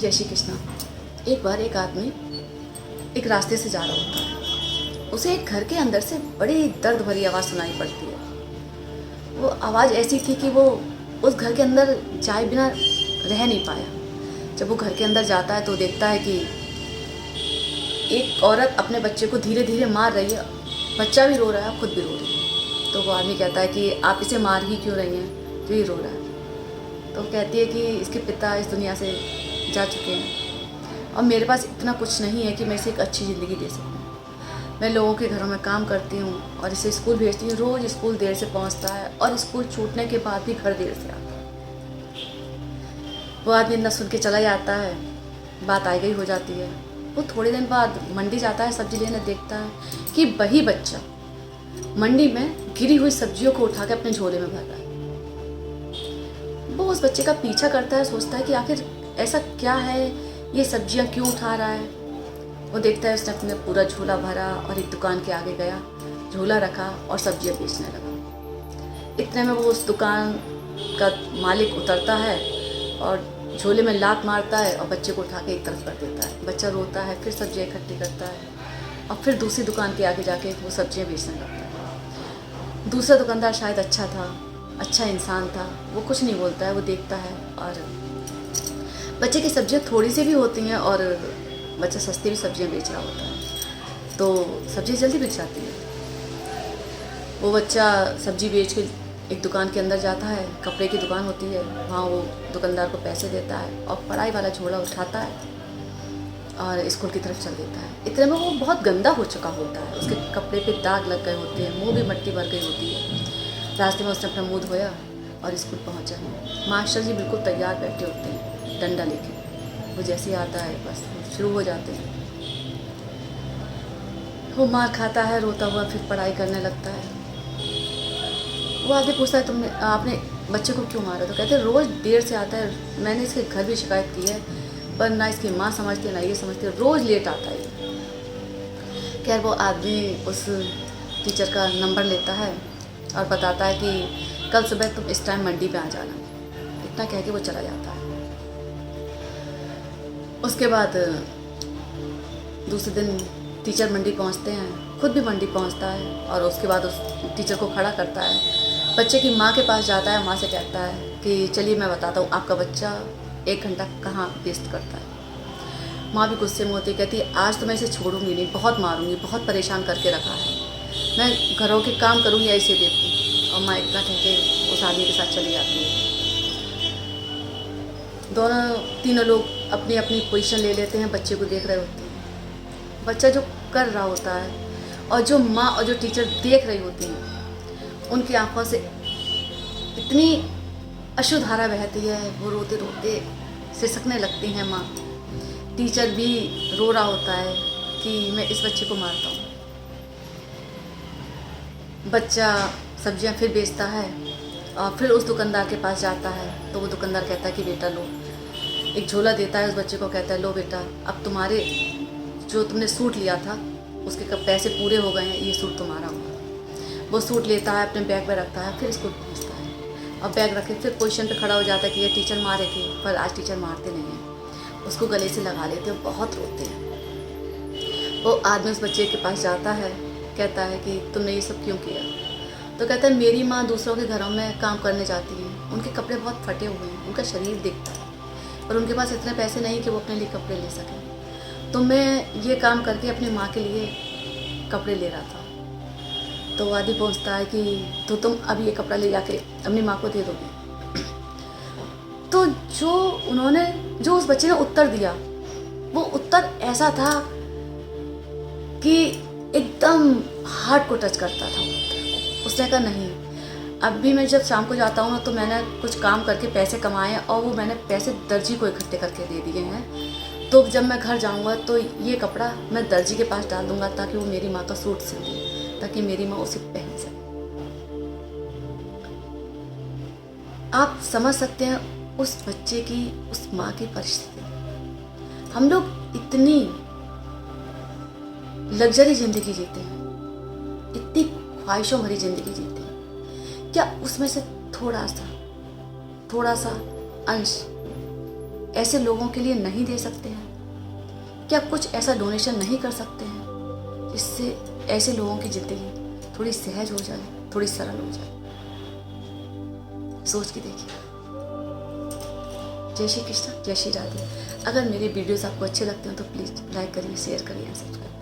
जय श्री कृष्णा। एक बार एक आदमी एक रास्ते से जा रहा होता है। उसे एक घर के अंदर से बड़ी दर्द भरी आवाज़ सुनाई पड़ती है। वो आवाज़ ऐसी थी कि वो उस घर के अंदर जाए बिना रह नहीं पाया। जब वो घर के अंदर जाता है तो देखता है कि एक औरत अपने बच्चे को धीरे धीरे मार रही है। बच्चा भी रो रहा है, खुद भी रो रही है। तो वो आदमी कहता है कि आप इसे मार ही क्यों रही हैं, तो ये रो रहा है। तो कहती है कि इसके पिता इस दुनिया से जा चुके हैं और मेरे पास इतना कुछ नहीं है कि मैं इसे एक अच्छी ज़िंदगी दे सकूं। मैं लोगों के घरों में काम करती हूँ और इसे स्कूल भेजती हूँ। रोज़ स्कूल देर से पहुँचता है और स्कूल छूटने के बाद भी घर देर से आता है। वो आदमी इतना सुन के चला जाता है। बात आई गई हो जाती है। वो थोड़े दिन बाद मंडी जाता है, सब्जी लेने, देखता है कि वही बच्चा मंडी में गिरी हुई सब्जियों को उठा के अपने झोले में भर रहा है। वो उस बच्चे का पीछा करता है, सोचता है कि आखिर ऐसा क्या है, ये सब्जियां क्यों उठा रहा है। वो देखता है उसने अपने पूरा झोला भरा और एक दुकान के आगे गया, झोला रखा और सब्जियां बेचने लगा। इतने में वो उस दुकान का मालिक उतरता है और झोले में लात मारता है और बच्चे को उठा के एक तरफ कर देता है। बच्चा रोता है, फिर सब्जियां इकट्ठी करता है और फिर दूसरी दुकान के आगे जाके वो सब्जियां बेचने लगता है। दूसरा दुकानदार शायद अच्छा था, अच्छा इंसान था। वो कुछ नहीं बोलता है, वो देखता है और बच्चे की सब्जियां थोड़ी सी भी होती हैं और बच्चा सस्ती भी सब्जियां बेच रहा होता है, तो सब्जी जल्दी बिक जाती है। वो बच्चा सब्जी बेच के एक दुकान के अंदर जाता है, कपड़े की दुकान होती है। वहाँ वो दुकानदार को पैसे देता है और पढ़ाई वाला झोला उठाता है और स्कूल की तरफ चल देता है। इतने में वो बहुत गंदा हो चुका होता है, उसके कपड़े पे दाग लग गए होते हैं, मुंह भी मिट्टी भर गई होती है। रास्ते में उसने अपना मुंह धोया और स्कूल पहुंचा। मास्टर जी बिल्कुल तैयार बैठे होते हैं डंडा लेके। वो जैसे ही आता है बस शुरू हो जाते हैं। वो मार खाता है, रोता हुआ फिर पढ़ाई करने लगता है। वो आगे पूछता है तुमने आपने बच्चे को क्यों मारा। तो कहते हैं रोज़ देर से आता है, मैंने इसके घर भी शिकायत की है पर ना इसकी माँ समझती है ना ये समझती है, रोज़ लेट आता है। खैर वो आदमी उस टीचर का नंबर लेता है और बताता है कि कल सुबह तुम इस टाइम मंडी पे आ जाना। इतना कह के वो चला जाता है। उसके बाद दूसरे दिन टीचर मंडी पहुंचते हैं, खुद भी मंडी पहुंचता है और उसके बाद उस टीचर को खड़ा करता है। बच्चे की माँ के पास जाता है, माँ से कहता है कि चलिए मैं बताता हूँ आपका बच्चा 1 घंटा कहाँ वेस्ट करता है। माँ भी गुस्से में होती, कहती है आज तो मैं इसे छोड़ूंगी नहीं, बहुत मारूंगी, बहुत परेशान करके रखा है, मैं घरों के काम करूँगी या इसे देखूँ। और माँ इतना कह के उस आदमी के साथ चली जाती है। तीनों लोग अपनी अपनी पोजीशन ले लेते हैं, बच्चे को देख रहे होते हैं। बच्चा जो कर रहा होता है और जो माँ और जो टीचर देख रही होती हैं, उनकी आंखों से इतनी अश्रुधारा बहती है, वो रोते रोते सिसकने लगती हैं माँ। टीचर भी रो रहा होता है कि मैं इस बच्चे को मारता हूँ। बच्चा सब्जियाँ फिर बेचता है और फिर उस दुकानदार के पास जाता है। तो वो दुकानदार कहता है कि बेटा लो, एक झोला देता है उस बच्चे को, कहता है लो बेटा अब तुम्हारे जो तुमने सूट लिया था उसके कब पैसे पूरे हो गए हैं, ये सूट तुम्हारा होगा। वो सूट लेता है, अपने बैग में रखता है, फिर स्कूल पहुँचता है और बैग रखे फिर पोजीशन पे खड़ा हो जाता है कि ये टीचर मारे थे, पर आज टीचर मारते नहीं हैं। उसको गले से लगा लेते हैं, बहुत रोते हैं। वो आदमी उस बच्चे के पास जाता है, कहता है कि तुमने ये सब क्यों किया। तो कहता है मेरी माँ दूसरों के घरों में काम करने जाती है, उनके कपड़े बहुत फटे हुए हैं, उनका शरीर दिखता है पर उनके पास इतने पैसे नहीं कि वो अपने लिए कपड़े ले सकें। तो मैं ये काम करके अपनी माँ के लिए कपड़े ले रहा था। तो वो आदमी पहुँचता है कि तो तुम अभी ये कपड़ा ले जाके अपनी माँ को दे दोगे। तो जो उस बच्चे ने उत्तर दिया, वो उत्तर ऐसा था कि एकदम हार्ट को टच करता था। उसने कहा नहीं, अब भी मैं जब शाम को जाता हूँ ना तो मैंने कुछ काम करके पैसे कमाए और वो मैंने पैसे दर्जी को इकट्ठे करके दे दिए हैं। तो जब मैं घर जाऊँगा तो ये कपड़ा मैं दर्जी के पास डाल दूँगा ताकि वो मेरी माँ का सूट सिल दे, ताकि मेरी माँ उसे पहन सके। आप समझ सकते हैं उस बच्चे की, उस माँ की परिस्थिति। हम लोग इतनी लग्जरी ज़िंदगी जीते हैं, इतनी ख्वाहिशों भरी ज़िंदगी जीते हैं, क्या उसमें से थोड़ा सा अंश ऐसे लोगों के लिए नहीं दे सकते हैं? क्या कुछ ऐसा डोनेशन नहीं कर सकते हैं जिससे ऐसे लोगों की ज़िंदगी थोड़ी सहज हो जाए, थोड़ी सरल हो जाए? सोच के देखिए। जय श्री कृष्ण, जय श्री राधे। अगर मेरे वीडियोस आपको अच्छे लगते हैं तो प्लीज़ लाइक करिए, शेयर करिए एंड सब्सक्राइब।